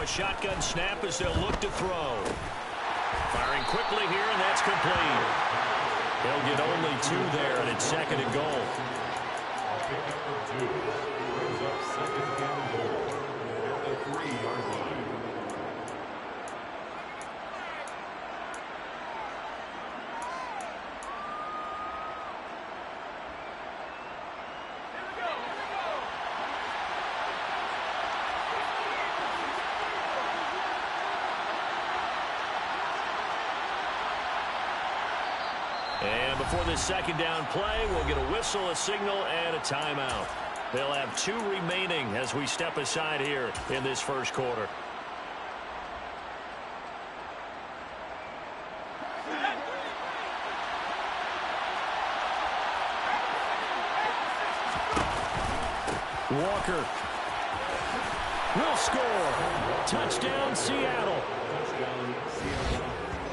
a shotgun snap as they'll look to throw. Firing quickly here, and that's complete. They'll get only 2 there, and it's 2nd and goal. Brings up 2nd and goal at the 3-yard line. And before this 2nd down play, we'll get a whistle, a signal, and a timeout. They'll have 2 remaining as we step aside here in this 1st quarter. Walker will score. Touchdown, Seattle.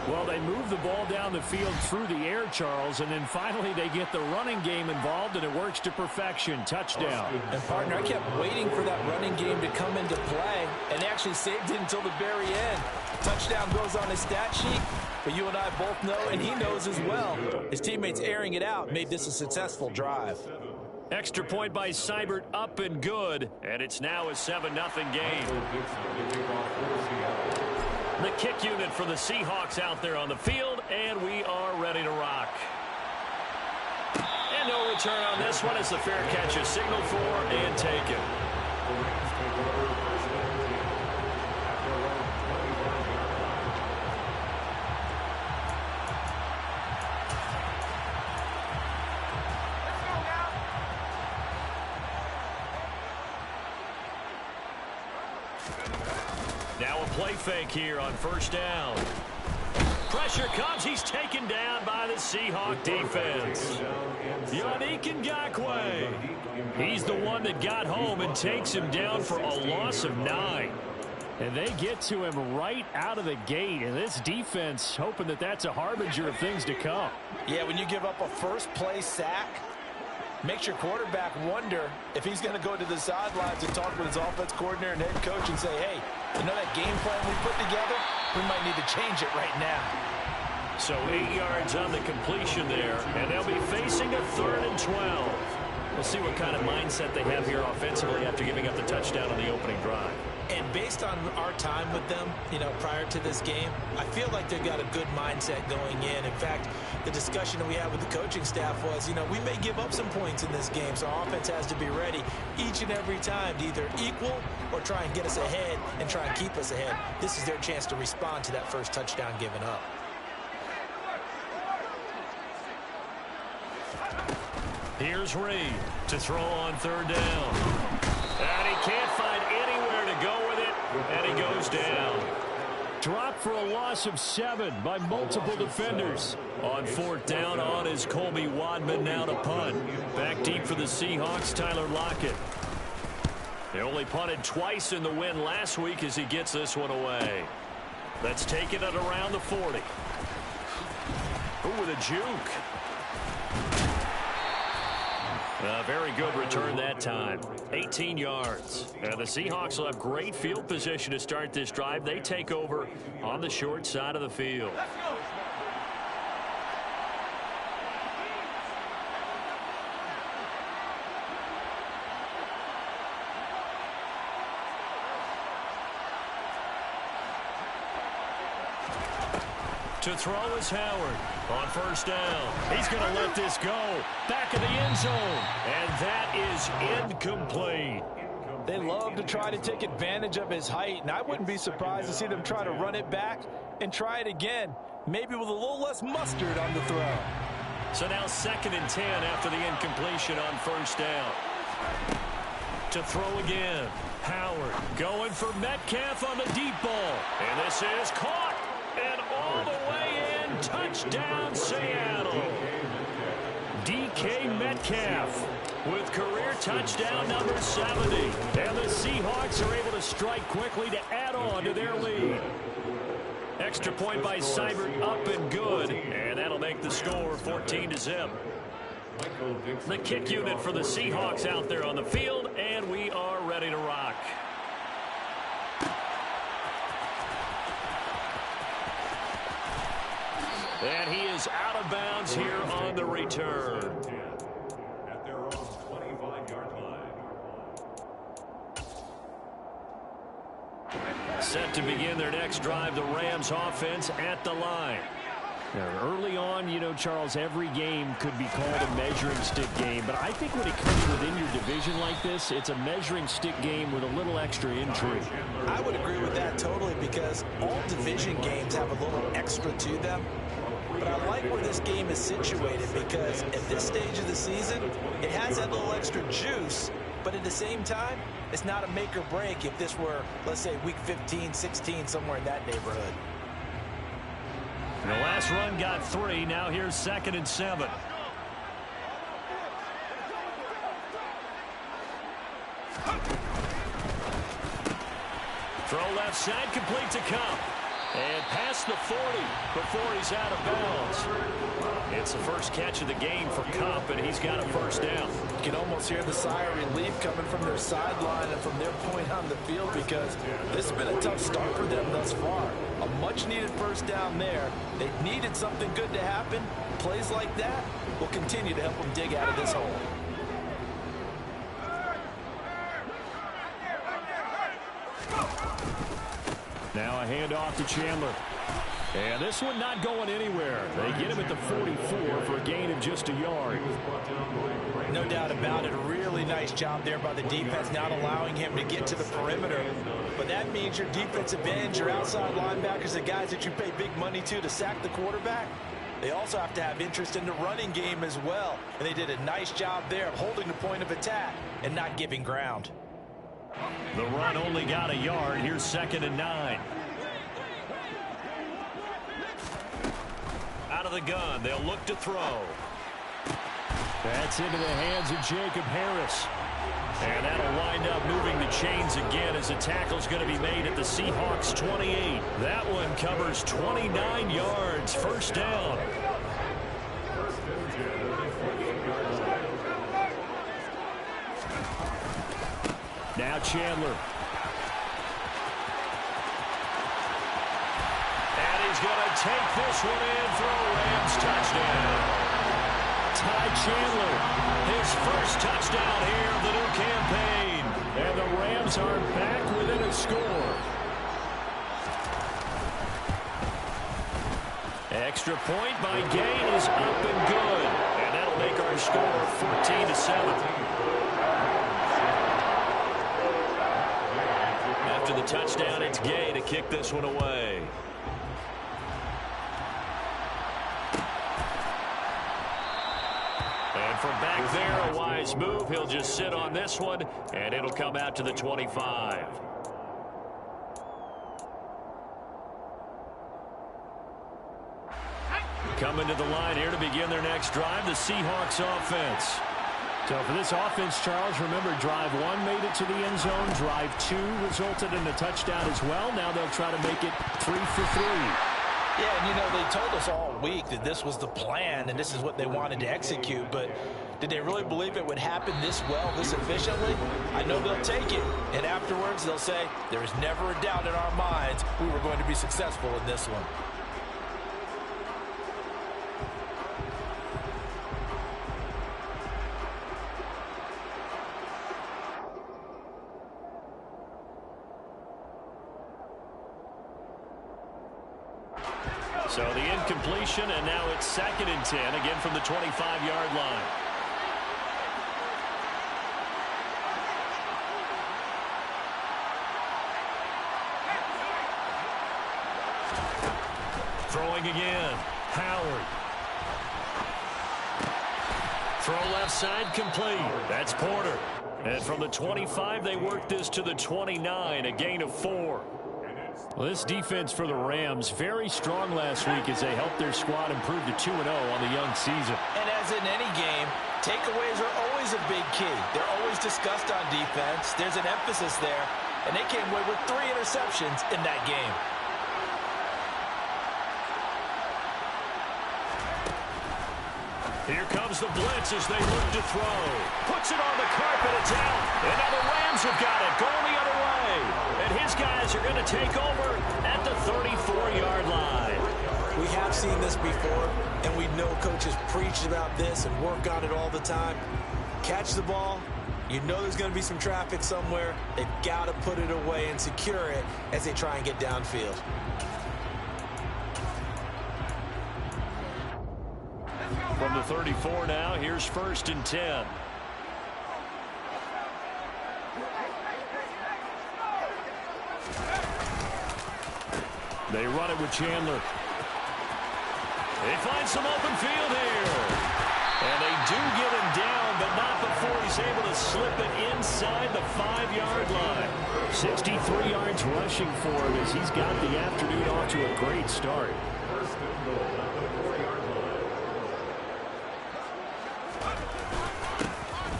Well, they move the ball down the field through the air, Charles, and then finally they get the running game involved, and it works to perfection. Touchdown. And, partner, I kept waiting for that running game to come into play, and actually saved it until the very end. Touchdown goes on his stat sheet, but you and I both know, and he knows as well, his teammates airing it out made this a successful drive. Extra point by Seibert, up and good, and it's now a 7-0 game. The kick unit for the Seahawks out there on the field, and we are ready to rock. And no return on this one as the fair catch is signaled for and taken. Now a play fake here on 1st down. Pressure comes. He's taken down by the Seahawk defense. Yannick Ngakoue. He's the one that got home and takes him down for a loss of 9. And they get to him right out of the gate. And this defense hoping that that's a harbinger of things to come. Yeah, when you give up a first-play sack, makes your quarterback wonder if he's going to go to the sidelines and talk with his offense coordinator and head coach and say, hey, you know that game plan we put together? We might need to change it right now. So 8 yards on the completion there, and they'll be facing a 3rd and 12. We'll see what kind of mindset they have here offensively after giving up the touchdown on the opening drive. And based on our time with them, you know, prior to this game, I feel like they've got a good mindset going in. In fact, the discussion that we had with the coaching staff was, you know, we may give up some points in this game, so our offense has to be ready each and every time to either equal or try and get us ahead and try and keep us ahead. This is their chance to respond to that first touchdown given up. Here's Reed to throw on 3rd down. And he can't find anywhere to go with it, and he goes down. Dropped for a loss of 7 by multiple defenders. On 4th down, on is Colby Wadman now to punt. Back deep for the Seahawks, Tyler Lockett. They only punted twice in the win last week as he gets this one away. Let's take it at around the 40. Ooh, with a juke. A very good return that time. 18 yards. And the Seahawks will have great field position to start this drive. They take over on the short side of the field. To throw is Howard on 1st down. He's going to let this go. Back of the end zone. And that is incomplete. They love to try to take advantage of his height, and I wouldn't be surprised to see them try to run it back and try it again, maybe with a little less mustard on the throw. So now 2nd and 10 after the incompletion on 1st down. To throw again. Howard going for Metcalf on the deep ball. And this is caught. And all the way in, touchdown Seattle. DK Metcalf with career touchdown number 70. And the Seahawks are able to strike quickly to add on to their lead. Extra point by Seibert, up and good. And that'll make the score 14-0. The kick unit for the Seahawks out there on the field, and we are ready to rock. And he is out of bounds here on the return. At their own 25-yard line. Set to begin their next drive, the Rams offense at the line. Now, early on, you know, Charles, every game could be called a measuring stick game. But I think when it comes within your division like this, it's a measuring stick game with a little extra intrigue. I would agree with that totally because all division games have a little extra to them. But I like where this game is situated because at this stage of the season, it has that little extra juice. But at the same time, it's not a make or break if this were, let's say, week 15, 16, somewhere in that neighborhood. The last run got 3. Now here's 2nd and 7. Throw left side, complete to Cup. And past the 40 before he's out of bounds. It's the first catch of the game for Cup, and he's got a first down. You can almost hear the sigh of relief coming from their sideline and from their point on the field because this has been a tough start for them thus far. A much-needed first down there. They needed something good to happen. Plays like that will continue to help them dig out of this hole. Now a handoff to Chandler. And this one not going anywhere. They get him at the 44 for a gain of just a yard. No doubt about it. A really nice job there by the defense, not allowing him to get to the perimeter. But that means your defensive ends, your outside linebackers, the guys that you pay big money to sack the quarterback, they also have to have interest in the running game as well. And they did a nice job there of holding the point of attack and not giving ground. The run only got a yard. Here's 2nd and 9. Out of the gun, they'll look to throw. That's into the hands of Jacob Harris. And that'll wind up moving the chains again as the tackle's going to be made at the Seahawks 28. That one covers 29 yards. First down. Now Chandler. And he's going to take this one in for a Rams touchdown. Ty Chandler, his first touchdown here of the new campaign. And the Rams are back within a score. Extra point by Gain is up and good. And that'll make our score 14-7. After the touchdown, it's Gay to kick this one away. And from back there, a wise move. He'll just sit on this one, and it'll come out to the 25. Coming to the line here to begin their next drive, the Seahawks offense. So for this offense, Charles, remember, drive 1 made it to the end zone. Drive 2 resulted in a touchdown as well. Now they'll try to make it 3 for 3. Yeah, and you know, they told us all week that this was the plan and this is what they wanted to execute, but did they really believe it would happen this well, this efficiently? I know they'll take it, and afterwards they'll say, there was never a doubt in our minds we were going to be successful in this one. So the incompletion, and now it's 2nd and 10, again from the 25-yard line. Throwing again, Howard. Throw left side, complete. That's Porter. And from the 25, they work this to the 29, a gain of 4. Well, this defense for the Rams, very strong last week as they helped their squad improve to 2-0 on the young season. And as in any game, takeaways are always a big key. They're always discussed on defense. There's an emphasis there, and they came away with 3 interceptions in that game. Here comes the blitz as they look to throw. Puts it on the carpet, it's out. And now the Rams have got it, going the other way. And his guys are going to take over at the 34-yard line. We have seen this before, and we know coaches preach about this and work on it all the time. Catch the ball. You know there's going to be some traffic somewhere. They've got to put it away and secure it as they try and get downfield. From the 34 now, here's 1st and 10. They run it with Chandler. They find some open field here. And they do get him down, but not before he's able to slip it inside the 5-yard line. 63 yards rushing for him as he's got the afternoon off to a great start.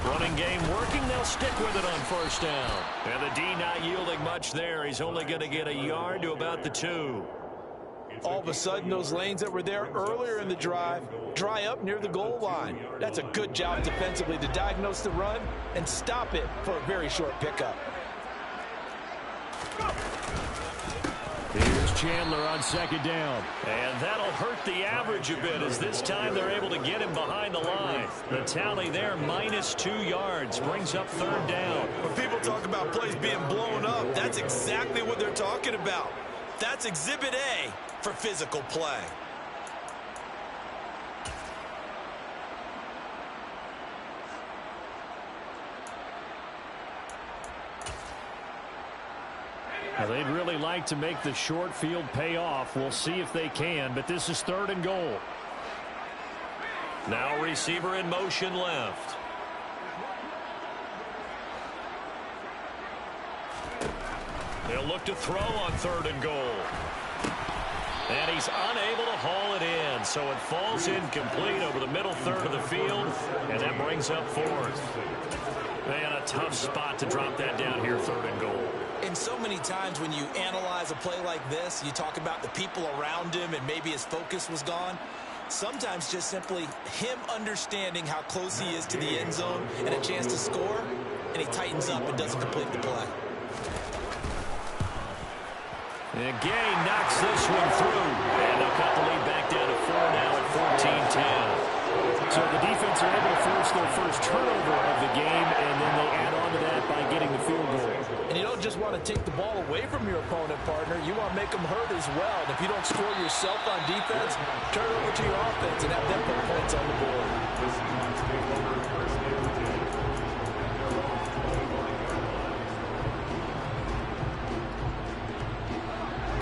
Running game working. They'll stick with it on 1st down. And the D not yielding much there. He's only going to get a yard to about the 2. All of a sudden, those lanes that were there earlier in the drive dry up near the goal line. That's a good job defensively to diagnose the run and stop it for a very short pickup. Here's Chandler on 2nd down. And that'll hurt the average a bit as this time they're able to get him behind the line. The tally there, -2 yards, brings up 3rd down. When people talk about plays being blown up, that's exactly what they're talking about. That's Exhibit A for physical play. Now, they'd really like to make the short field pay off. We'll see if they can, but this is 3rd and goal. Now receiver in motion left. They'll look to throw on 3rd and goal. And he's unable to haul it in, so it falls incomplete over the middle third of the field, and that brings up 4th. Man, a tough spot to drop that down here, 3rd and goal. And so many times when you analyze a play like this, you talk about the people around him and maybe his focus was gone. Sometimes just simply him understanding how close he is to the end zone and a chance to score, and he tightens up and doesn't complete the play. And Gay knocks this one through. And they'll cut the lead back down to 4 now at 14-10. So the defense are able to force their first turnover of the game, and then they add on to that by getting the field goal. And you don't just want to take the ball away from your opponent, partner. You want to make them hurt as well. And if you don't score yourself on defense, turn it over to your offense and have them put points on the board.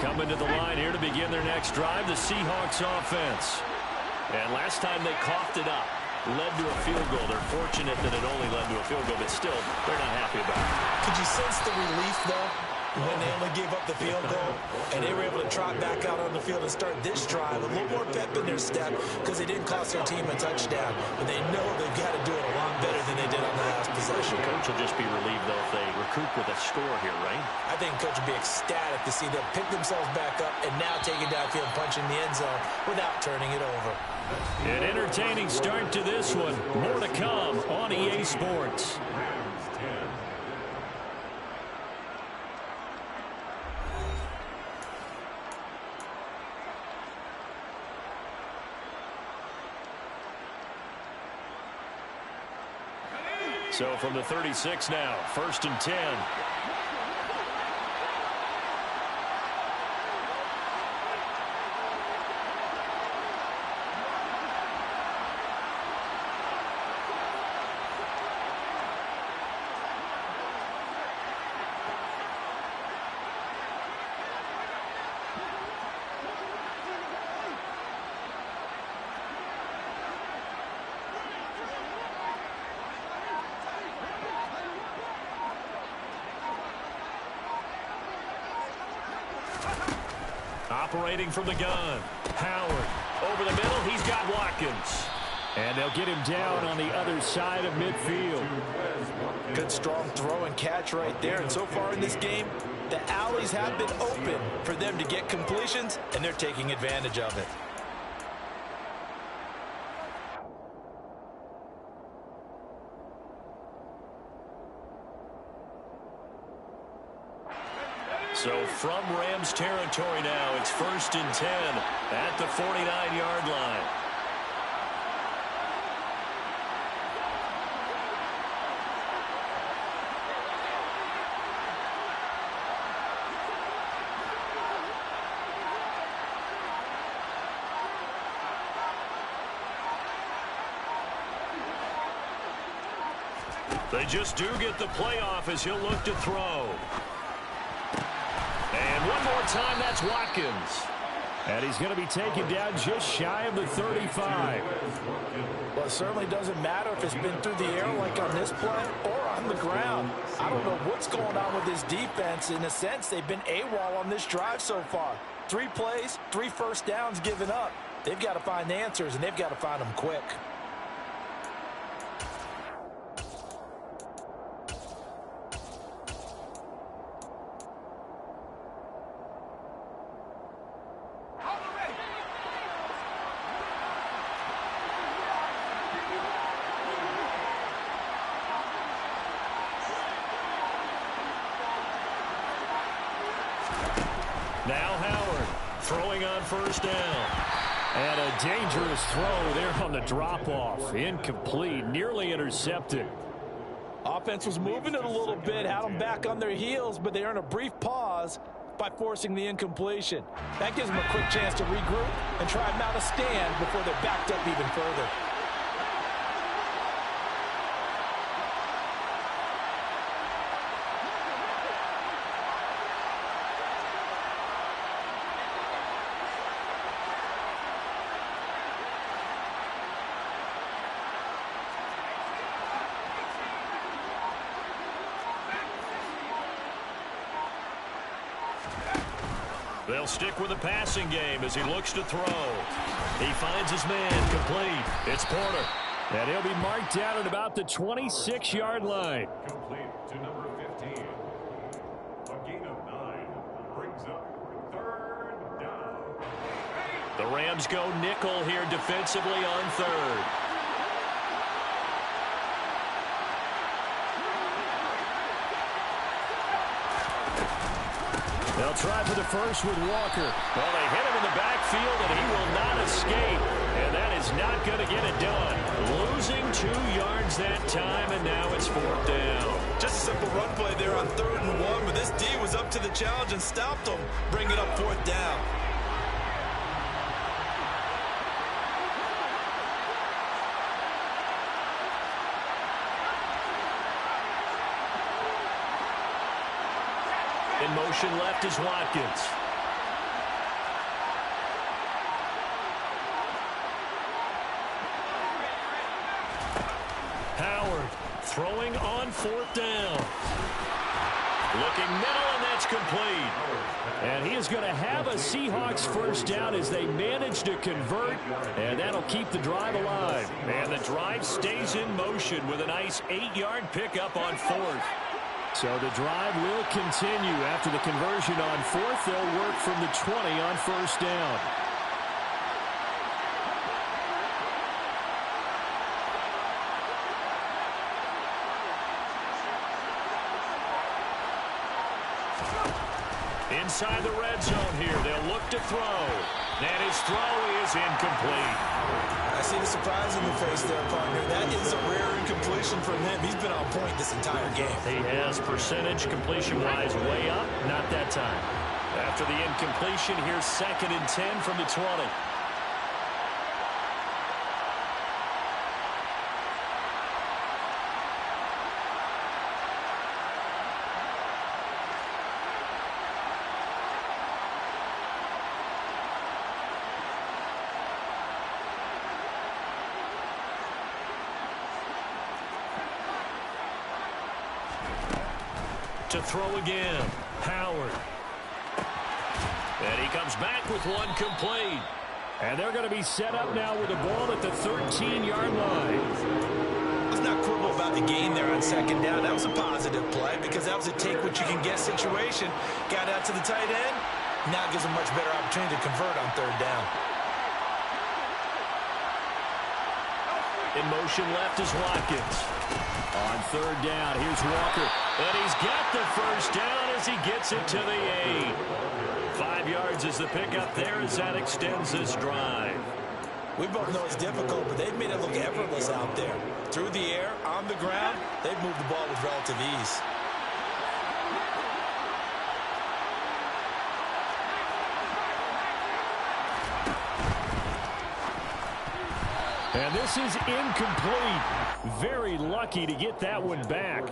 Coming to the line here to begin their next drive, the Seahawks offense. And last time they coughed it up, led to a field goal. They're fortunate that it only led to a field goal, but still, they're not happy about it. Could you sense the relief, though, when they only gave up the field goal and they were able to trot back out on the field and start this drive a little more pep in their step because they didn't cost their team a touchdown, but they know they've got to do it a lot better than they did on the last possession. Coach will just be relieved, though, if they recoup with a score here, right? I think Coach will be ecstatic to see them pick themselves back up and now take it downfield, punching the end zone without turning it over. An entertaining start to this one. More to come on EA Sports. So from the 36 now, 1st and 10. Operating from the gun. Howard over the middle. He's got Watkins. And they'll get him down on the other side of midfield. Good strong throw and catch right there. And so far in this game, the alleys have been open for them to get completions, and they're taking advantage of it. So from Rams territory now, it's 1st and 10 at the 49-yard line. They just do get the playoff as he'll look to throw. And one more time, that's Watkins. And he's going to be taken down just shy of the 35. Well, it certainly doesn't matter if it's been through the air like on this play or on the ground. I don't know what's going on with this defense. In a sense, they've been AWOL on this drive so far. 3 plays, 3 first downs given up. They've got to find answers, and they've got to find them quick. Now Howard throwing on 1st down. And a dangerous throw there on the drop-off. Incomplete, nearly intercepted. Offense was moving it a little bit, had them back on their heels, but they earned a brief pause by forcing the incompletion. That gives them a quick chance to regroup and try and mount a stand before they're backed up even further. They'll stick with the passing game as he looks to throw. He finds his man complete. It's Porter. And he'll be marked down at about the 26-yard line. Complete to number 15. A gain of 9 brings up 3rd down. The Rams go nickel here defensively on 3rd. They'll try for the first with Walker. Well, they hit him in the backfield, and he will not escape. And that is not going to get it done. Losing 2 yards that time, and now it's 4th down. Just a simple run play there on 3rd and 1, but this D was up to the challenge and stopped them, bringing up 4th down. In motion left is Watkins. Howard throwing on 4th down. Looking middle, and that's complete. And he is going to have a Seahawks 1st down as they manage to convert, and that'll keep the drive alive. And the drive stays in motion with a nice 8-yard pickup on 4th. So the drive will continue after the conversion on 4th. They'll work from the 20 on 1st down. Inside the red zone here, they'll look to throw. And his throw is incomplete. I see the surprise in the face there, partner. That is a rare incompletion from him. He's been on point this entire game. He has percentage completion-wise way up. Not that time. After the incompletion, here's 2nd and 10 from the 20. To throw again, Howard. And he comes back with one complete. And they're going to be set up now with the ball at the 13-yard line. Let's not quibble about the gain there on 2nd down. That was a positive play because that was a take-what-you-can-get situation. Got out to the tight end. Now gives a much better opportunity to convert on 3rd down. In motion left is Watkins. On third down, here's Walker. And he's got the first down as he gets it to the 8. 5 yards is the pickup there as that extends this drive. We both know it's difficult, but they've made it look effortless out there. Through the air, on the ground, they've moved the ball with relative ease. And this is incomplete. Very lucky to get that one back.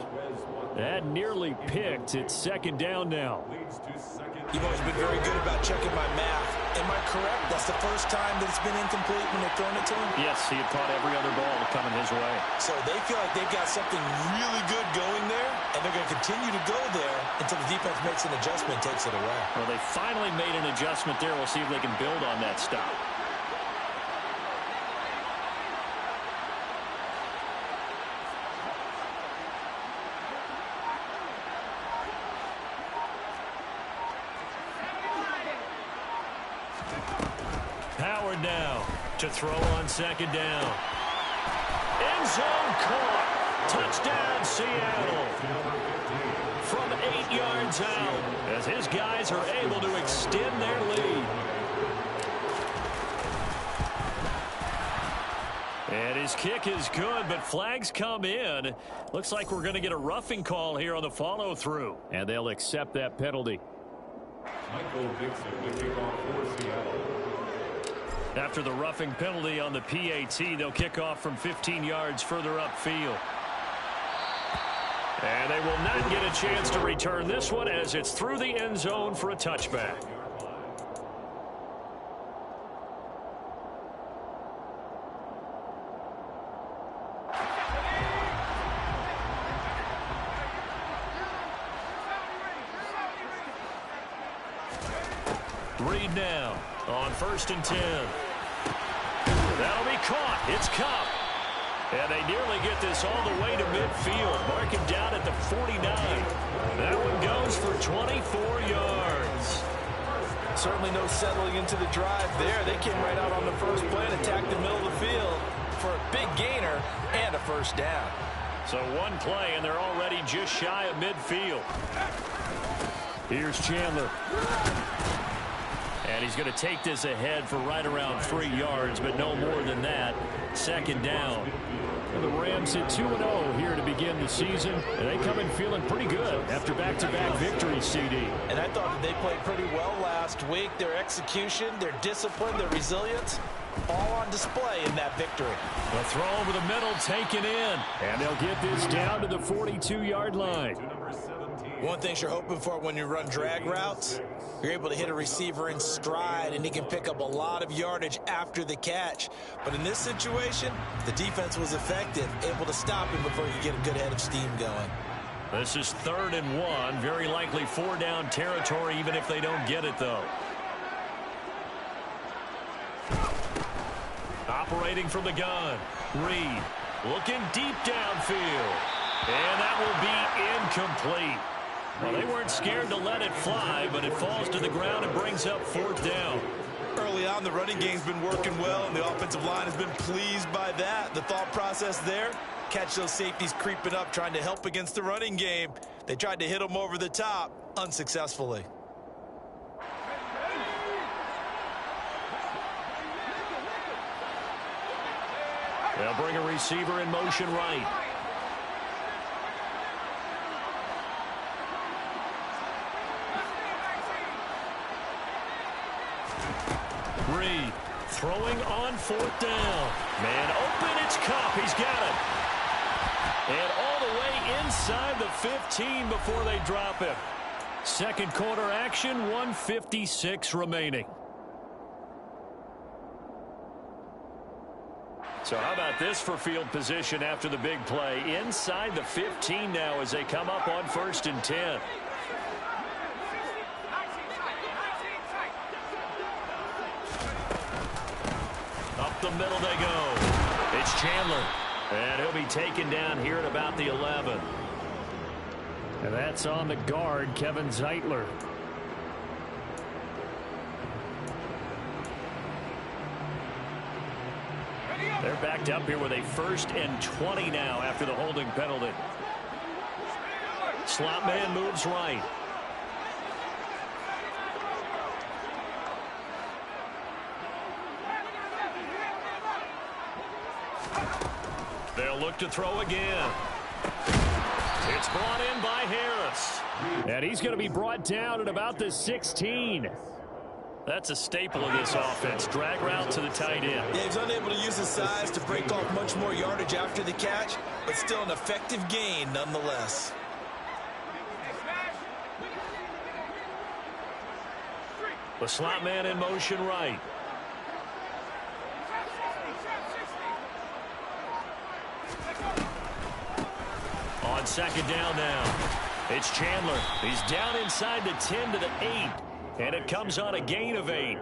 That nearly picked. It's second down now. You've always been very good about checking my math. Am I correct? That's the first time that it's been incomplete when they've thrown it to him? Yes, he had caught every other ball coming his way. So they feel like they've got something really good going there, and they're going to continue to go there until the defense makes an adjustment and takes it away. Well, they finally made an adjustment there. We'll see if they can build on that stop. Howard now to throw on second down. End zone caught. Touchdown, Seattle. From 8 yards out as his guys are able to extend their lead. And his kick is good, but flags come in. Looks like we're going to get a roughing call here on the follow-through. And they'll accept that penalty. Michael Dixon, the kickoff for Seattle. After the roughing penalty on the PAT, they'll kick off from 15 yards further upfield. And they will not get a chance to return this one as it's through the end zone for a touchback. Reed now on 1st and 10. That'll be caught. It's Cup. And they nearly get this all the way to midfield. Mark him down at the 49. That one goes for 24 yards. Certainly no settling into the drive there. They came right out on the first play and attacked the middle of the field for a big gainer and a first down. So one play, and they're already just shy of midfield. Here's Chandler. And he's going to take this ahead for right around 3 yards, but no more than that. Second down. And the Rams hit 2-0 here to begin the season, and they come in feeling pretty good after back-to-back victories, CD. And I thought that they played pretty well last week. Their execution, their discipline, their resilience, all on display in that victory. The throw over the middle taken in, and they'll get this down to the 42-yard line. One thing you're hoping for when you run drag routes, you're able to hit a receiver in stride, and he can pick up a lot of yardage after the catch. But in this situation, the defense was effective, able to stop him before you get a good head of steam going. This is 3rd and 1, very likely 4-down territory, even if they don't get it, though. Operating from the gun, Reed looking deep downfield, and that will be incomplete. Well, they weren't scared to let it fly, but it falls to the ground and brings up 4th down. Early on, the running game's been working well, and the offensive line has been pleased by that. The thought process there, catch those safeties creeping up, trying to help against the running game. They tried to hit them over the top, unsuccessfully. They'll bring a receiver in motion right. Reed throwing on 4th down. Man open, it's Cup. He's got it. And all the way inside the 15 before they drop him. Second quarter action, 1:56 remaining. So how about this for field position after the big play? Inside the 15 now as they come up on 1st and 10. Up the middle they go. It's Chandler. And he'll be taken down here at about the 11. And that's on the guard, Kevin Zeitler. They're backed up here with a 1st and 20 now after the holding penalty. Slot man moves right. They'll look to throw again. It's brought in by Harris. And he's going to be brought down at about the 16. That's a staple of this offense. Drag route to the tight end. Yeah, he's unable to use his size to break off much more yardage after the catch, but still an effective gain nonetheless. The slot man in motion right. On 2nd down now. It's Chandler. He's down inside the 10 to the 8. And it comes on a gain of 8.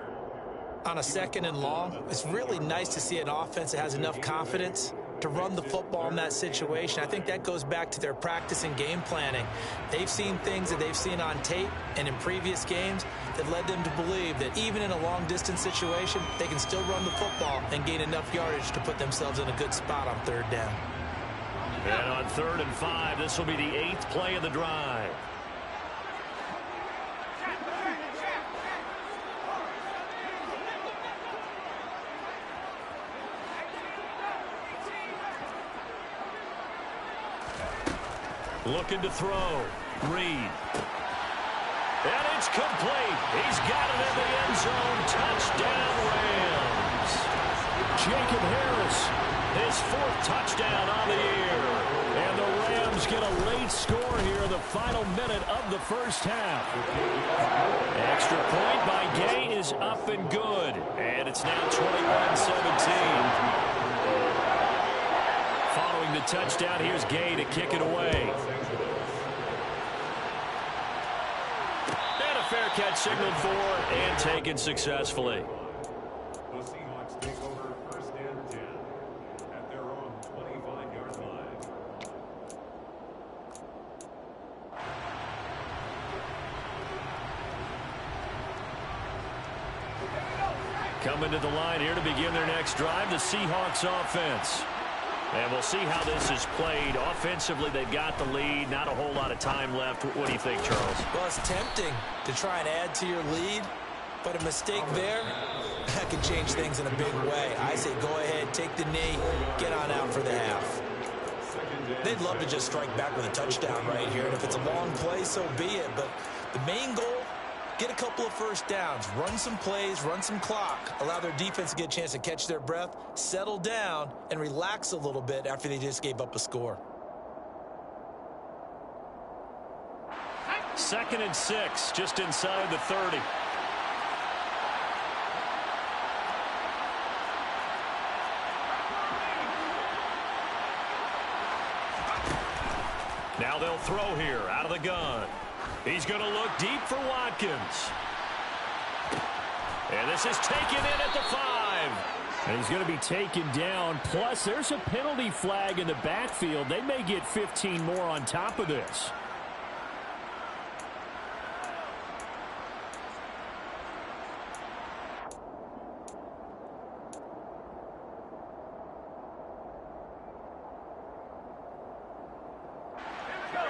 On a 2nd and long, it's really nice to see an offense that has enough confidence to run the football in that situation. I think that goes back to their practice and game planning. They've seen things that they've seen on tape and in previous games that led them to believe that even in a long-distance situation, they can still run the football and gain enough yardage to put themselves in a good spot on 3rd down. And on 3rd and 5, this will be the 8th play of the drive. Looking to throw. Reed. And it's complete. He's got it in the end zone. Touchdown, Rams. Jacob Harris, his 4th touchdown on the year. And the Rams get a late score here in the final minute of the 1st half. Extra point by Gay is up and good. And it's now 21-17. Following the touchdown, here's Gay to kick it away. And a fair catch signaled for and taken successfully. The Seahawks take over 1st and 10 at their own 25-yard line. Coming to the line here to begin their next drive, the Seahawks offense. And we'll see how this is played. Offensively, they've got the lead. Not a whole lot of time left. What do you think, Charles? Well, it's tempting to try and add to your lead, but a mistake there, that can change things in a big way. I say go ahead, take the knee, get on out for the half. They'd love to just strike back with a touchdown right here, and if it's a long play, so be it. But the main goal, get a couple of 1st downs, run some plays, run some clock, allow their defense to get a chance to catch their breath, settle down, and relax a little bit after they just gave up a score. 2nd and 6, just inside the 30. Now they'll throw here out of the gun. He's going to look deep for Watkins. And this is taken in at the 5. And he's going to be taken down. Plus, there's a penalty flag in the backfield. They may get 15 more on top of this.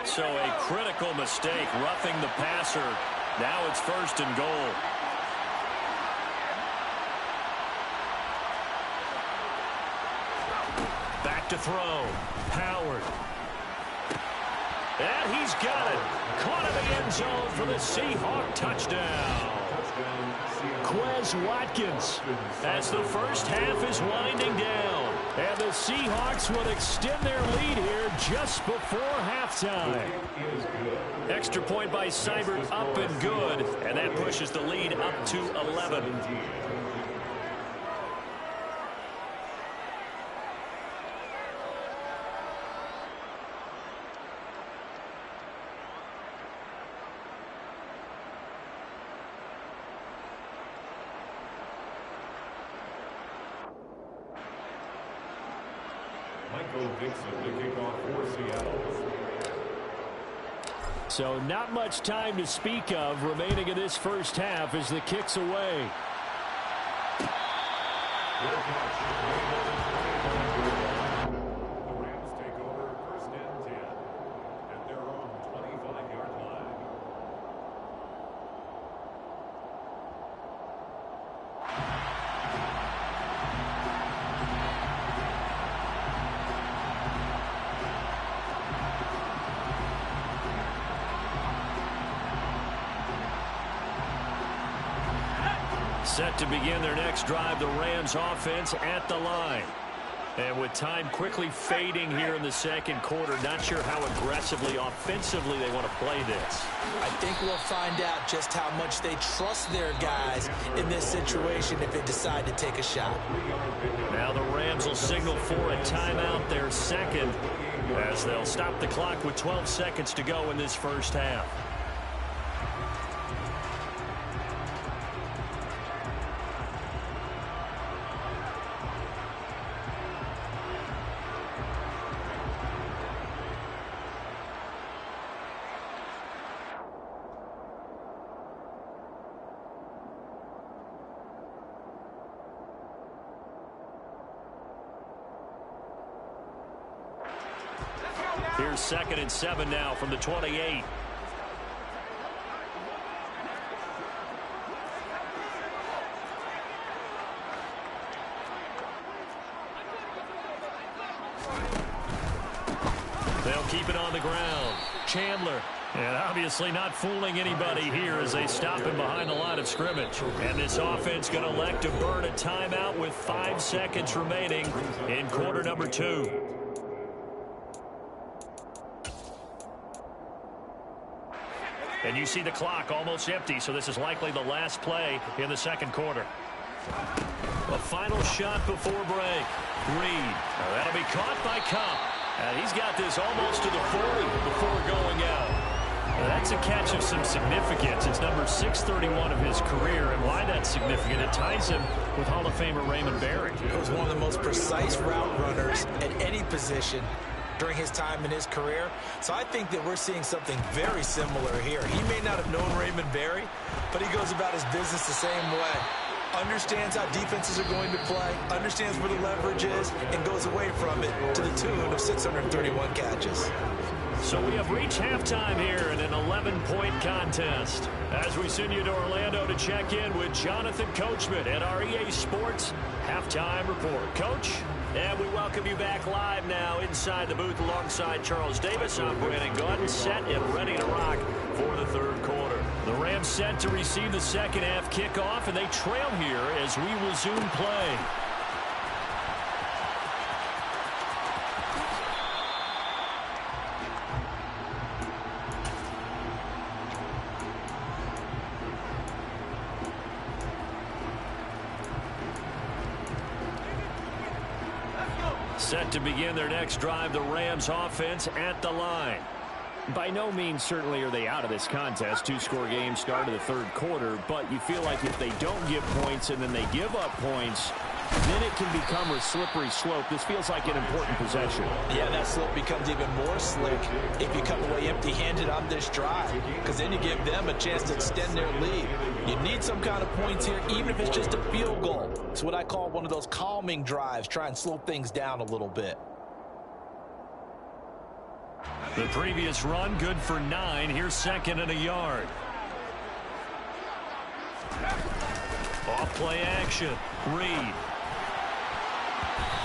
So a critical mistake, roughing the passer. Now it's 1st and goal. Back to throw. Howard. And he's got it. Caught in the end zone for the Seahawk touchdown. Quez Watkins as the 1st half is winding down. And the Seahawks will extend their lead here just before halftime. Extra point by Seibert, up and good. And that pushes the lead up to 11. So not much time to speak of remaining in this 1st half as the kick's away. Set to begin their next drive, the Rams offense at the line. And with time quickly fading here in the second quarter, not sure how aggressively, offensively they want to play this. I think we'll find out just how much they trust their guys in this situation if they decide to take a shot. Now the Rams will signal for a timeout, their second, as they'll stop the clock with 12 seconds to go in this first half. Here's 2nd and 7 now from the 28. They'll keep it on the ground. Chandler. And obviously not fooling anybody here as they stop him behind the line of scrimmage. And this offense going to elect to burn a timeout with 5 seconds remaining in quarter number 2. And you see the clock almost empty, so this is likely the last play in the second quarter. A final shot before break. Reed. That'll be caught by Cup. And he's got this almost to the 40 before going out. That's a catch of some significance. It's number 631 of his career, and why that's significant, it ties him with Hall of Famer Raymond Berry. He was one of the most precise route runners at any position during his time in his career. So I think that we're seeing something very similar here. He may not have known Raymond Berry, but he goes about his business the same way. Understands how defenses are going to play, understands where the leverage is, and goes away from it to the tune of 631 catches. So we have reached halftime here in an 11-point contest. As we send you to Orlando to check in with Jonathan Coachman at our EA Sports Halftime Report. Coach, and we welcome you back live now inside the booth alongside Charles Davis. I'm Brandon Gordon, set and ready to rock for the third quarter. The Rams set to receive the second half kickoff, and they trail here as we resume play. Set to begin their next drive, the Rams offense at the line. By no means certainly are they out of this contest. Two-score game, start of the third quarter, but you feel like if they don't get points and then they give up points, then it can become a slippery slope. This feels like an important possession. Yeah, that slope becomes even more slick if you come away empty-handed on this drive, because then you give them a chance to extend their lead. You need some kind of points here, even if it's just a field goal. It's what I call one of those calming drives, try and slow things down a little bit. The previous run, good for 9. Here's 2nd and a yard. Off play action. Reed.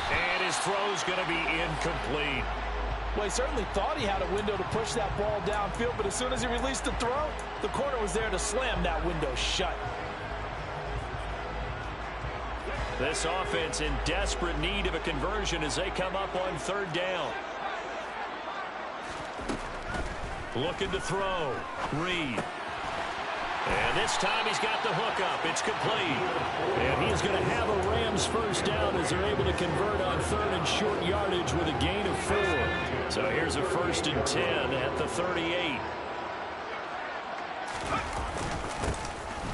And his throw's going to be incomplete. Well, he certainly thought he had a window to push that ball downfield, but as soon as he released the throw, the corner was there to slam that window shut. This offense in desperate need of a conversion as they come up on 3rd down. Looking to throw. Reed. And this time he's got the hook up. It's complete. And he's going to have a Rams first down as they're able to convert on 3rd and short yardage with a gain of 4. So here's a 1st and 10 at the 38.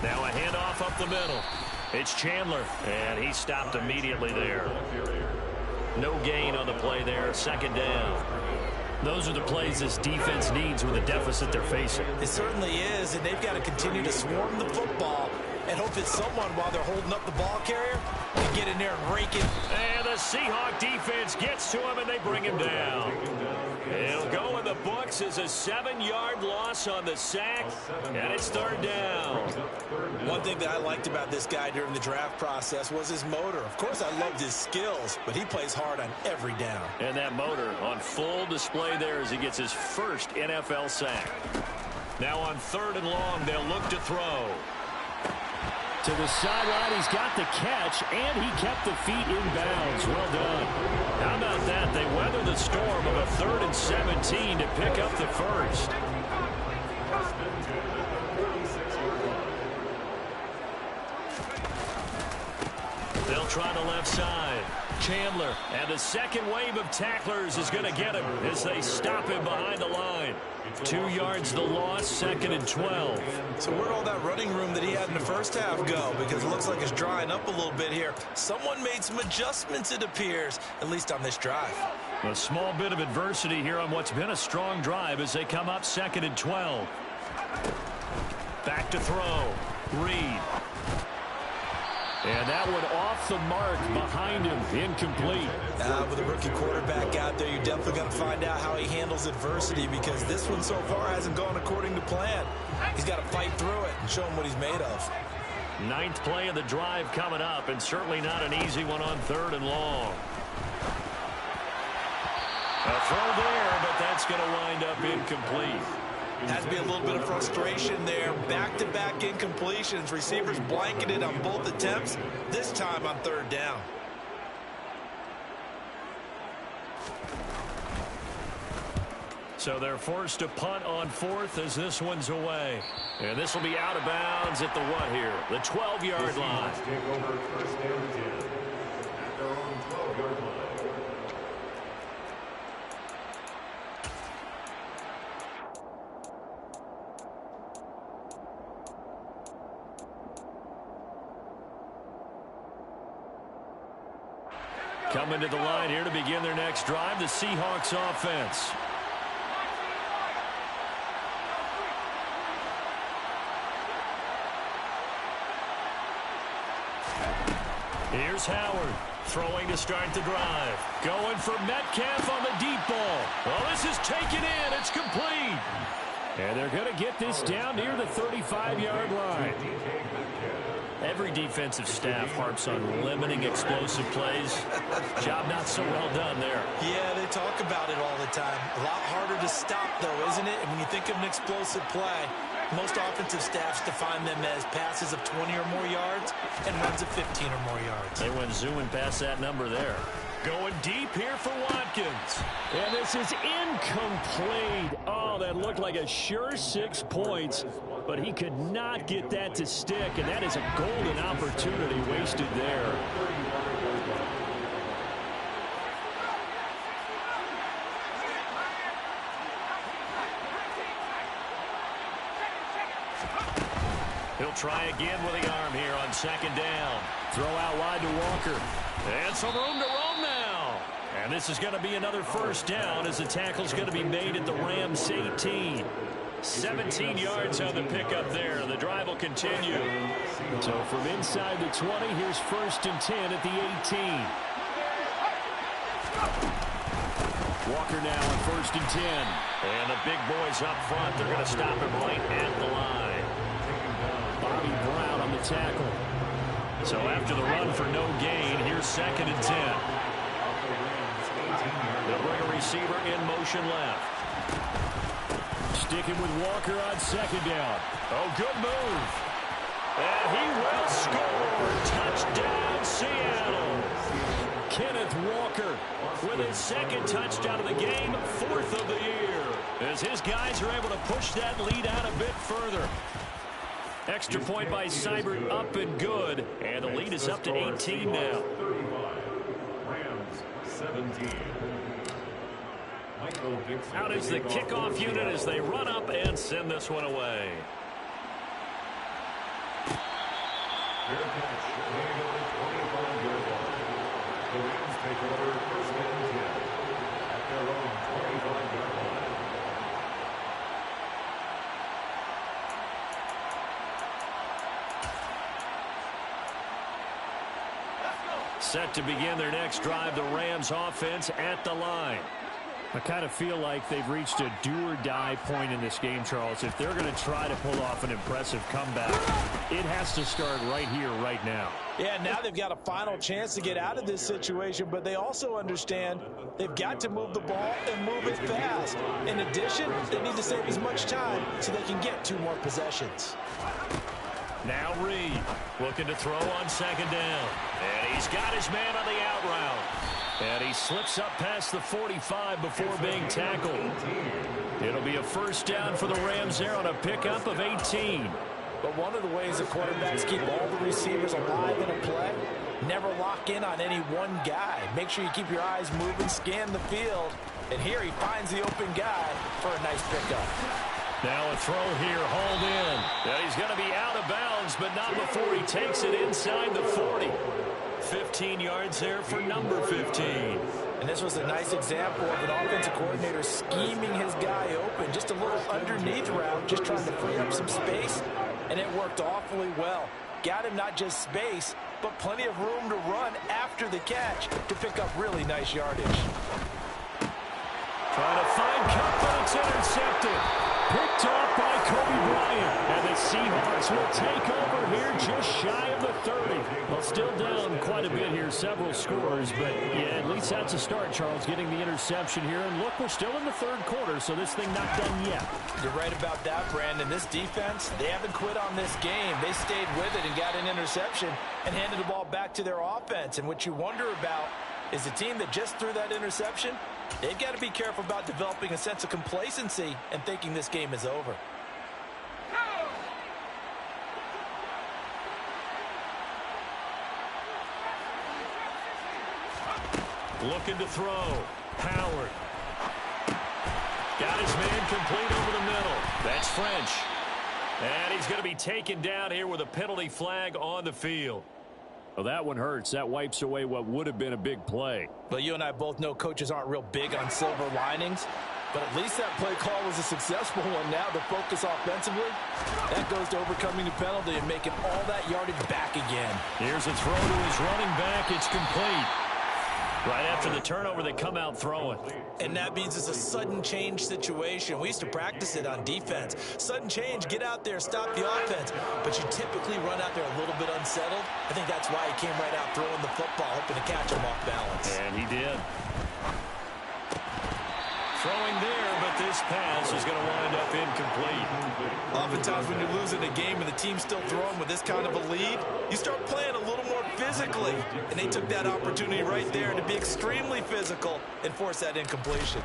Now a handoff up the middle. It's Chandler, and he stopped immediately there. No gain on the play there. 2nd down. Those are the plays this defense needs with the deficit they're facing. It certainly is, and they've got to continue to swarm the football and hope that someone, while they're holding up the ball carrier, can get in there and rake it. And the Seahawk defense gets to him, and they bring him down. It'll go in the books as a 7-yard loss on the sack, and it's 3rd down. One thing that I liked about this guy during the draft process was his motor. Of course, I loved his skills, but he plays hard on every down. And that motor on full display there as he gets his first NFL sack. Now on 3rd and long, they'll look to throw. To the sideline, he's got the catch, and he kept the feet in bounds. Well done. How about that? They weather the storm of a 3rd and 17 to pick up the first. They'll try the left side. Chandler, and the second wave of tacklers is going to get him as they stop him behind the line. 2 yards the loss, 2nd and 12. So where'd all that running room that he had in the first half go? Because it looks like it's drying up a little bit here. Someone made some adjustments, it appears, at least on this drive. A small bit of adversity here on what's been a strong drive as they come up 2nd and 12. Back to throw. Reed. And that one off the mark behind him, incomplete. With a rookie quarterback out there, you're definitely going to find out how he handles adversity, because this one so far hasn't gone according to plan. He's got to fight through it and show him what he's made of. 9th play of the drive coming up, and certainly not an easy one on 3rd and long. A throw there, but that's going to wind up incomplete. Has to be a little bit of frustration there. Back-to-back incompletions. Receivers blanketed on both attempts, this time on 3rd down. So they're forced to punt on 4th as this one's away. And this will be out of bounds at the what here? The 12-yard line. Take over 1st and 10 at their own 12-yard line. Coming to the line here to begin their next drive, the Seahawks offense. Here's Howard, throwing to start the drive. Going for Metcalf on the deep ball. Well, this is taken in. It's complete. And they're going to get this down near the 35-yard line. Every defensive staff harps on limiting explosive plays. Job not so well done there. Yeah, they talk about it all the time. A lot harder to stop, though, isn't it? And when you think of an explosive play, most offensive staffs define them as passes of 20 or more yards and runs of 15 or more yards. They went zooming past that number there. Going deep here for Watkins. And this is incomplete. Oh, that looked like a sure 6 points, but he could not get that to stick, and that is a golden opportunity wasted there. He'll try again with the arm here on 2nd down. Throw out wide to Walker. And some room to roam now. And this is going to be another 1st down as the tackle's going to be made at the Rams 18. 17 yards on the pickup there. The drive will continue. So from inside the 20, here's 1st and 10 at the 18. Walker now on 1st and 10. And the big boys up front, they're going to stop him right at the line. Bobby Brown on the tackle. So after the run for no gain, here's 2nd and 10. They'll bring a receiver in motion left. Sticking with Walker on 2nd down. Oh, good move. And he will score. Touchdown, Seattle. Kenneth Walker with his 2nd touchdown of the game, 4th of the year, as his guys are able to push that lead out a bit further. Extra point by Seibert, up and good. And the lead is up to 18 now. 35. Rams 17. Out is the kickoff unit as they run up and send this one away. Fair catch. Made at the 25-yard line. The Rams take over 1st and 10 at their own 25-yard line. Set to begin their next drive, the Rams offense at the line. I kind of feel like they've reached a do-or-die point in this game, Charles. If they're going to try to pull off an impressive comeback, it has to start right here, right now. Yeah, now they've got a final chance to get out of this situation, but they also understand they've got to move the ball and move it fast. In addition, they need to save as much time so they can get 2 more possessions. Now Reed looking to throw on second down. And he's got his man on the out route. And he slips up past the 45 before being tackled. It'll be a first down for the Rams there on a pickup of 18. But one of the ways the quarterbacks keep all the receivers alive in a play, never lock in on any one guy. Make sure you keep your eyes moving, scan the field. And here he finds the open guy for a nice pickup. Now a throw here, hauled in. And he's going to be out of bounds, but not before he takes it inside the 40. 15 yards there for number 15. And this was a nice example of an offensive coordinator scheming his guy open. Just a little underneath route, just trying to free up some space. And it worked awfully well. Got him not just space, but plenty of room to run after the catch to pick up really nice yardage. Trying to find Cup, but it's intercepted. Picked off by Kobe Bryant. And the Seahawks will take over here just shy of the 30. Well, still down quite a bit here, several scores. But, yeah, at least that's a start, Charles, getting the interception here. And look, we're still in the third quarter, so this thing not done yet. You're right about that, Brandon. This defense, they haven't quit on this game. They stayed with it and got an interception and handed the ball back to their offense. And what you wonder about is the team that just threw that interception, they've got to be careful about developing a sense of complacency and thinking this game is over. Looking to throw. Howard. Got his man complete over the middle. That's French. And he's going to be taken down here with a penalty flag on the field. Well, that one hurts. That wipes away what would have been a big play. But you and I both know coaches aren't real big on silver linings. But at least that play call was a successful one. Now the focus offensively, that goes to overcoming the penalty and making all that yardage back again. Here's a throw to his running back. It's complete. Right after the turnover, they come out throwing. And that means it's a sudden change situation. We used to practice it on defense. Sudden change, get out there, stop the offense. But you typically run out there a little bit unsettled. I think that's why he came right out throwing the football, hoping to catch him off balance. And he did. Throwing there, but this pass is going to wind up incomplete. Oftentimes when you're losing a game and the team's still throwing with this kind of a lead, you start playing a little more physically. And they took that opportunity right there to be extremely physical and force that incompletion.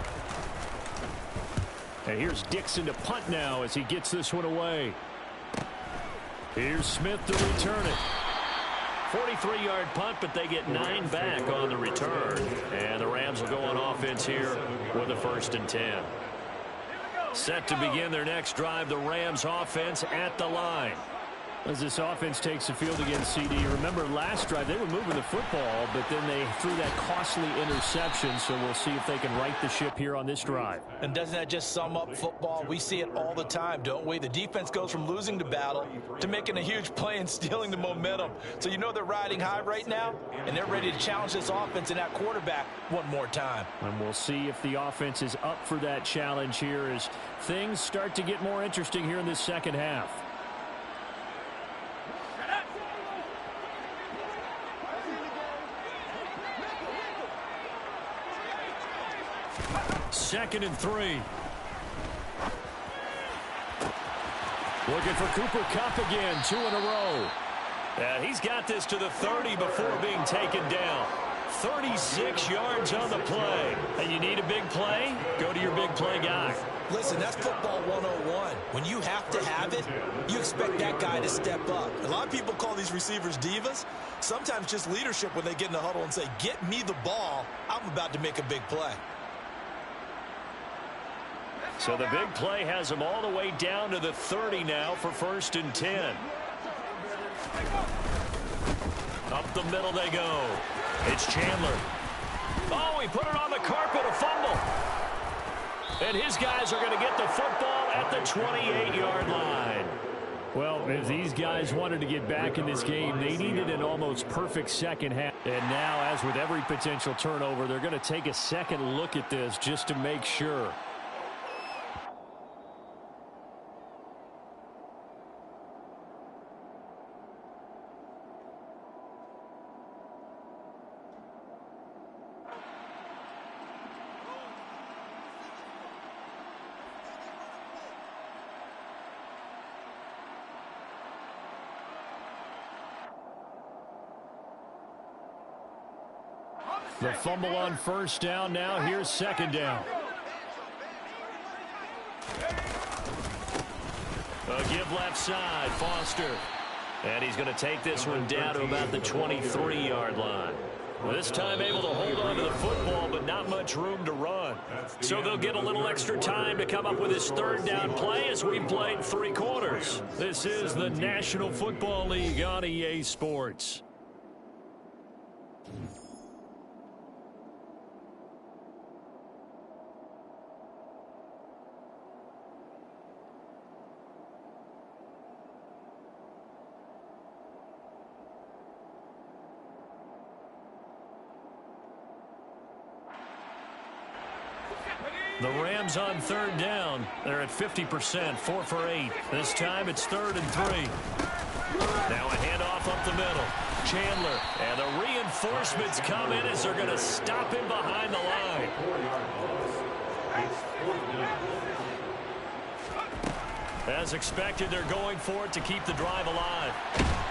And here's Dixon to punt now as he gets this one away. Here's Smith to return it. 43-yard punt, but they get 9 back on the return. And the Rams will go on offense here with a 1st and 10. Set to begin their next drive, the Rams offense at the line. As this offense takes the field against CD, remember last drive they were moving the football, but then they threw that costly interception, so we'll see if they can right the ship here on this drive. And doesn't that just sum up football? We see it all the time, don't we? The defense goes from losing the battle to making a huge play and stealing the momentum. So you know they're riding high right now, and they're ready to challenge this offense and that quarterback one more time. And we'll see if the offense is up for that challenge here as things start to get more interesting here in this second half. Second and 3. Looking for Cooper Kupp again, 2 in a row. And he's got this to the 30 before being taken down. 36 yards on the play. And you need a big play? Go to your big play guy. Listen, that's football 101. When you have to have it, you expect that guy to step up. A lot of people call these receivers divas. Sometimes just leadership when they get in the huddle and say, get me the ball. I'm about to make a big play. So the big play has them all the way down to the 30 now for 1st and 10. Up the middle they go. It's Chandler. Oh, he put it on the carpet, a fumble. And his guys are going to get the football at the 28-yard line. Well, if these guys wanted to get back in this game, they needed an almost perfect second half. And now, as with every potential turnover, they're going to take a second look at this just to make sure. The fumble on first down. Now here's second down. A give left side, Foster. And he's going to take this one down to about the 23-yard line. This time able to hold on to the football, but not much room to run. So they'll get a little extra time to come up with his third down play as we've played 3 quarters. This is the National Football League on EA Sports. The Rams on third down. They're at 50%, 4 for 8. This time it's 3rd and 3. Now a handoff up the middle. Chandler, and the reinforcements come in as they're going to stop him behind the line. As expected, they're going for it to keep the drive alive.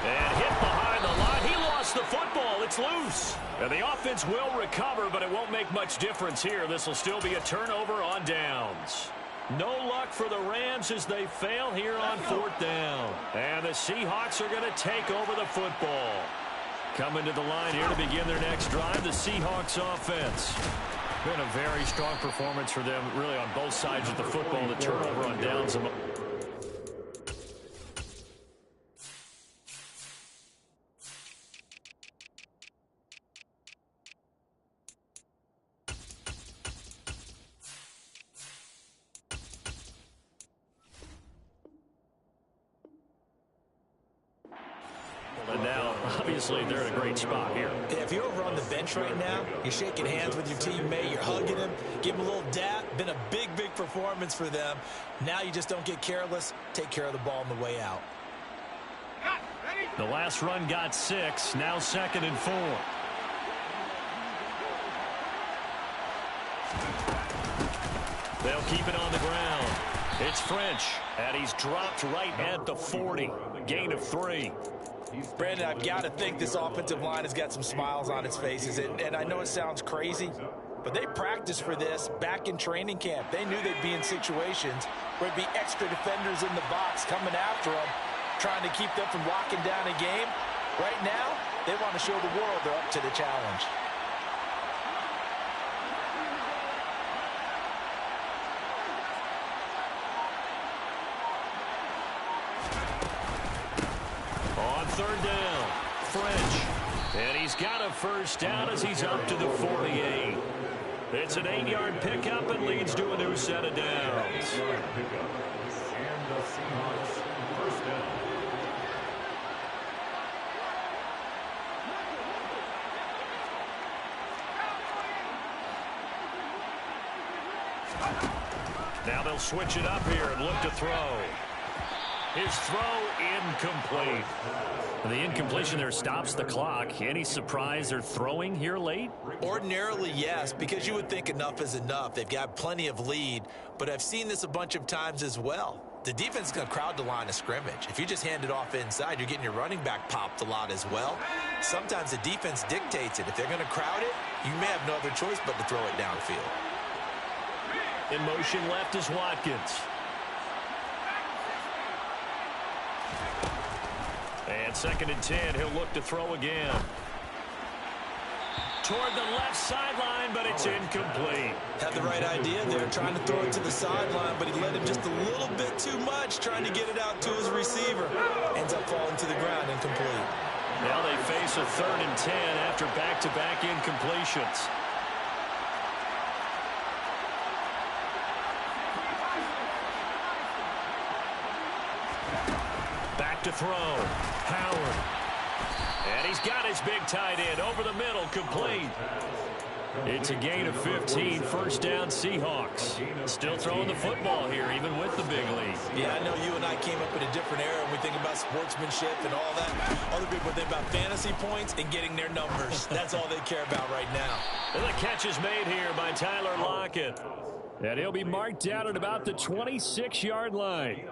And hit behind the line. He lost the football. It's loose. And the offense will recover, but it won't make much difference here. This will still be a turnover on downs. No luck for the Rams as they fail here on 4th down. And the Seahawks are going to take over the football. Coming to the line here to begin their next drive, the Seahawks offense. Been a very strong performance for them, really, on both sides of the football. The turnover on downs. And now, obviously, they're in a great spot here. Yeah, if you're over on the bench right now, you're shaking hands with your teammate, you're hugging him, give him a little dap. Been a big, big performance for them. Now you just don't get careless. Take care of the ball on the way out. The last run got 6. Now 2nd and 4. They'll keep it on the ground. It's French, and he's dropped right at the 40. Gain of 3. Brandon, I've got to think this offensive line has got some smiles on its faces. And I know it sounds crazy, but they practiced for this back in training camp. They knew they'd be in situations where there'd be extra defenders in the box coming after them, trying to keep them from locking down a game. Right now, they want to show the world they're up to the challenge. Third down, French. And he's got a first down as he's up to the 48. It's an 8-yard pickup and leads to a new set of downs. And the Seahawks first down. Now they'll switch it up here and look to throw. His throw incomplete. The incompletion there stops the clock. Any surprise they're throwing here late? Ordinarily, yes, because you would think enough is enough. They've got plenty of lead, but I've seen this a bunch of times as well. The defense is going to crowd the line of scrimmage. If you just hand it off inside, you're getting your running back popped a lot as well. Sometimes the defense dictates it. If they're going to crowd it, you may have no other choice but to throw it downfield. In motion left is Watkins. And 2nd and 10, he'll look to throw again. Toward the left sideline, but it's incomplete. Had the right idea there, trying to throw it to the sideline, but he let him just a little bit too much, trying to get it out to his receiver. Ends up falling to the ground, incomplete. Now they face a 3rd and 10 after back-to-back incompletions. Back to throw. Howard. And he's got his big tight end over the middle, complete. It's a gain of 15, first down Seahawks. Still throwing the football here, even with the big lead. Yeah, I know you and I came up in a different era when we think about sportsmanship and all that. Other people think about fantasy points and getting their numbers. That's all they care about right now. And the catch is made here by Tyler Lockett. And he'll be marked down at about the 26-yard line.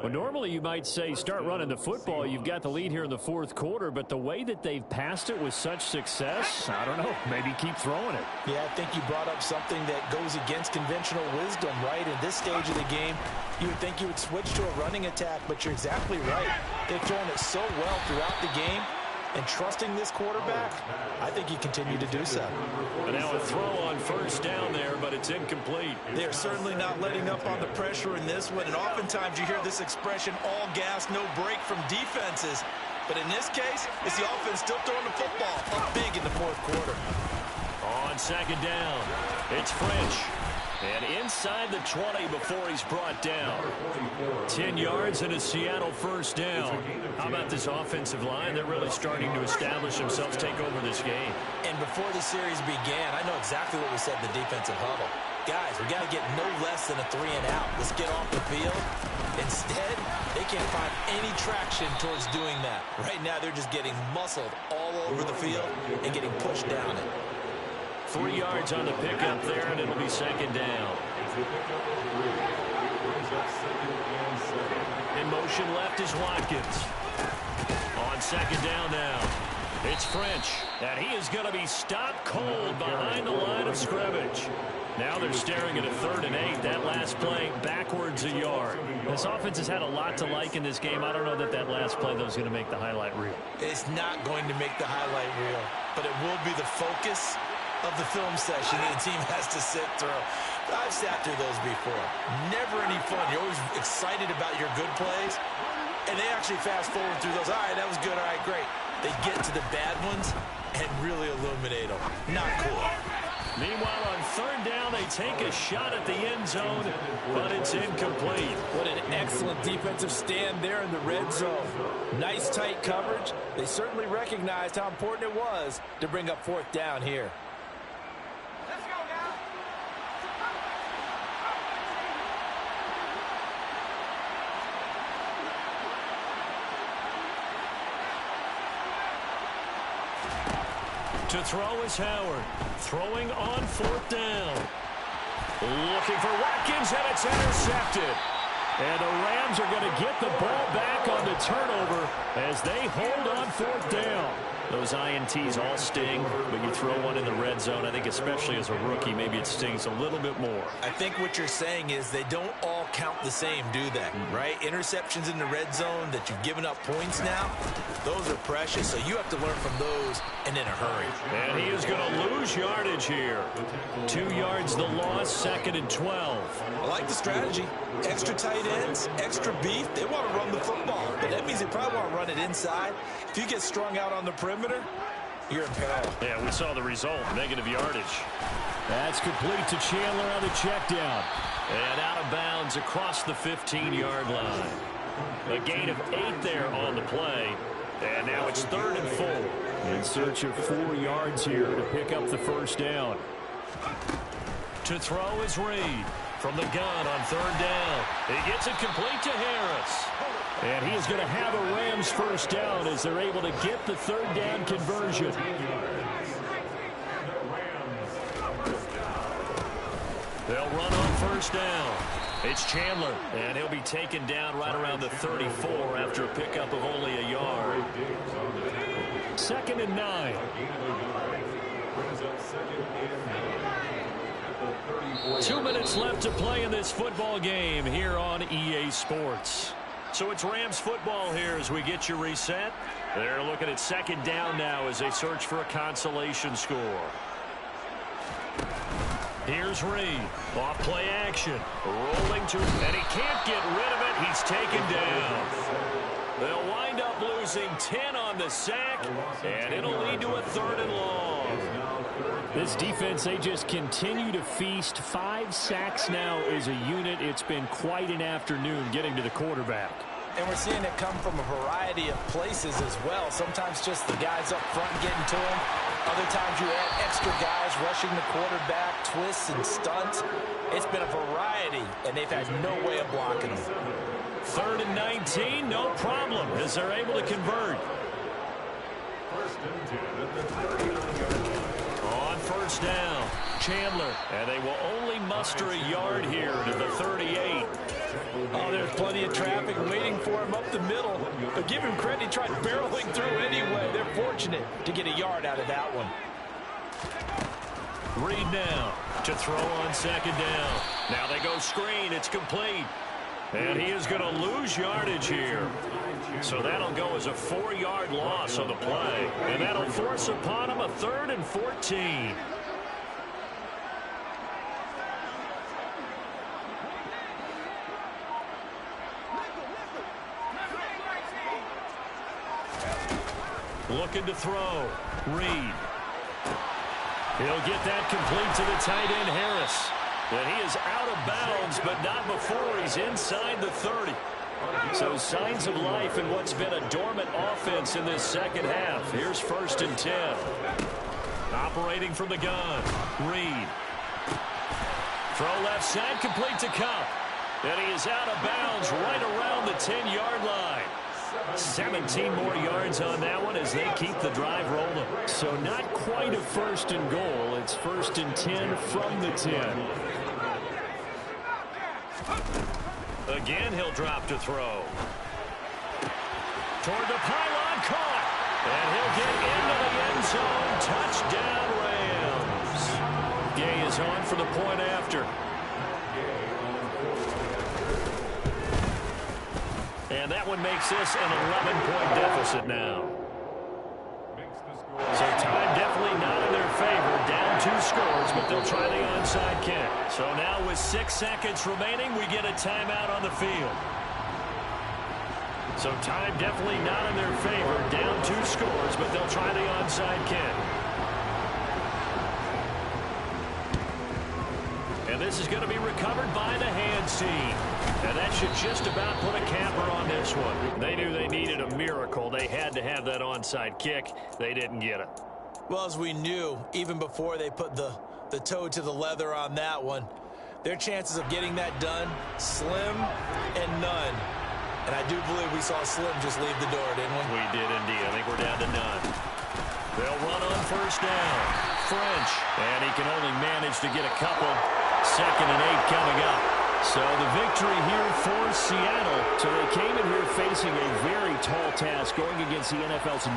Well, normally you might say start running the football. You've got the lead here in the fourth quarter, but the way that they've passed it with such success, I don't know, maybe keep throwing it. Yeah, I think you brought up something that goes against conventional wisdom, right? In this stage of the game, you would think you would switch to a running attack, but you're exactly right. They've thrown it so well throughout the game, and trusting this quarterback, I think you continue to do so. And now a throw on first down there, but it's incomplete. They're certainly not letting up on the pressure in this one, and oftentimes you hear this expression, all gas, no break from defenses. But in this case, it's the offense still throwing the football up big in the fourth quarter. On second down, it's French. And inside the 20 before he's brought down. 10 yards and a Seattle first down. How about this offensive line? They're really starting to establish themselves, take over this game. And before the series began, I know exactly what we said in the defensive huddle. Guys, we got to get no less than a 3-and-out. Let's get off the field. Instead, they can't find any traction towards doing that. Right now, they're just getting muscled all over the field and getting pushed down it. 3 yards on the pickup there, and it'll be second down. In motion left is Watkins. On second down now, it's French. And he is going to be stopped cold behind the line of scrimmage. Now they're staring at a 3rd and 8. That last play backwards a yard. This offense has had a lot to like in this game. I don't know that that last play, though, is going to make the highlight reel. It's not going to make the highlight reel, but it will be the focus of the film session that the team has to sit through. I've sat through those before. Never any fun. You're always excited about your good plays, and they actually fast forward through those. All right, that was good. All right, great. They get to the bad ones and really illuminate them. Not cool. Meanwhile, on 3rd down, they take a shot at the end zone, but it's incomplete. What an excellent defensive stand there in the red zone. Nice tight coverage. They certainly recognized how important it was to bring up 4th down here. To throw is Howard. Throwing on 4th down. Looking for Watkins, and it's intercepted. And the Rams are going to get the ball back on the turnover as they hold on 4th down. Those INTs all sting, but you throw one in the red zone, I think especially as a rookie, maybe it stings a little bit more. I think what you're saying is they don't all count the same, do they? Right? Interceptions in the red zone that you've given up points now, those are precious, so you have to learn from those and in a hurry. And he is going to lose yardage here. 2 yards the loss, 2nd and 12. I like the strategy. Extra tight ends, extra beef. They want to run the football, but that means they probably want to run it inside. If you get strung out on the perimeter, you're in peril. Yeah, we saw the result, negative yardage. That's complete to Chandler on the check down. And out of bounds across the 15-yard line. A gain of 8 there on the play. And now it's 3rd and 4. In search of 4 yards here to pick up the first down. To throw is Reed. From the gun on 3rd down. He gets it complete to Harris. And he is going to have a Rams first down as they're able to get the 3rd down conversion. They'll run on first down. It's Chandler, and he'll be taken down right around the 34 after a pickup of only a yard. 2nd and 9. 2 minutes left to play in this football game here on EA Sports. So it's Rams football here as we get you reset. They're looking at 2nd down now as they search for a consolation score. Here's Reed. Off play action. Rolling to him, and he can't get rid of it. He's taken down. They'll wind up losing 10 on the sack, and it'll lead to a 3rd and long. This defense, they just continue to feast. 5 sacks now as a unit. It's been quite an afternoon getting to the quarterback. And we're seeing it come from a variety of places as well. Sometimes just the guys up front getting to him. Other times you add extra guys rushing the quarterback, twists and stunts. It's been a variety, and they've had no way of blocking them. 3rd and 19, no problem, as they're able to convert. On first down, Chandler, and they will only muster a yard here to the 38. Oh, they're Plenty of traffic waiting for him up the middle. But give him credit, he tried barreling through anyway. They're fortunate to get a yard out of that one. Reed now to throw on second down. Now they go screen. It's complete. And he is going to lose yardage here. So that'll go as a 4-yard loss on the play. And that'll force upon him a 3rd and 14. Looking to throw. Reed. He'll get that complete to the tight end, Harris. And he is out of bounds, but not before he's inside the 30. So signs of life in what's been a dormant offense in this second half. Here's 1st and 10. Operating from the gun. Reed. Throw left side, complete to Cup. And he is out of bounds right around the 10-yard line. 17 more yards on that one as they keep the drive rolling. So not quite a 1st and goal. It's 1st and 10 from the 10. Again, he'll drop to throw. Toward the pylon, caught. And he'll get into the end zone. Touchdown, Rams. Gay is on for the point after. And that one makes this an 11-point deficit now. So time definitely not in their favor. Down 2 scores, but they'll try the onside kick. So now with 6 seconds remaining, we get a timeout on the field. So time definitely not in their favor. Down 2 scores, but they'll try the onside kick. And this is going to be recovered by the hands team. And that should just about put a capper on this one. They knew they needed a miracle. They had to have that onside kick. They didn't get it. Well, as we knew, even before they put the toe to the leather on that one, their chances of getting that done, slim and none. And I do believe we saw Slim just leave the door, didn't we? We did indeed. I think we're down to none. They'll run on 1st down. French. And he can only manage to get a couple. 2nd and 8 coming up. So the victory here for Seattle. So they came in here facing a very tall task going against the NFL's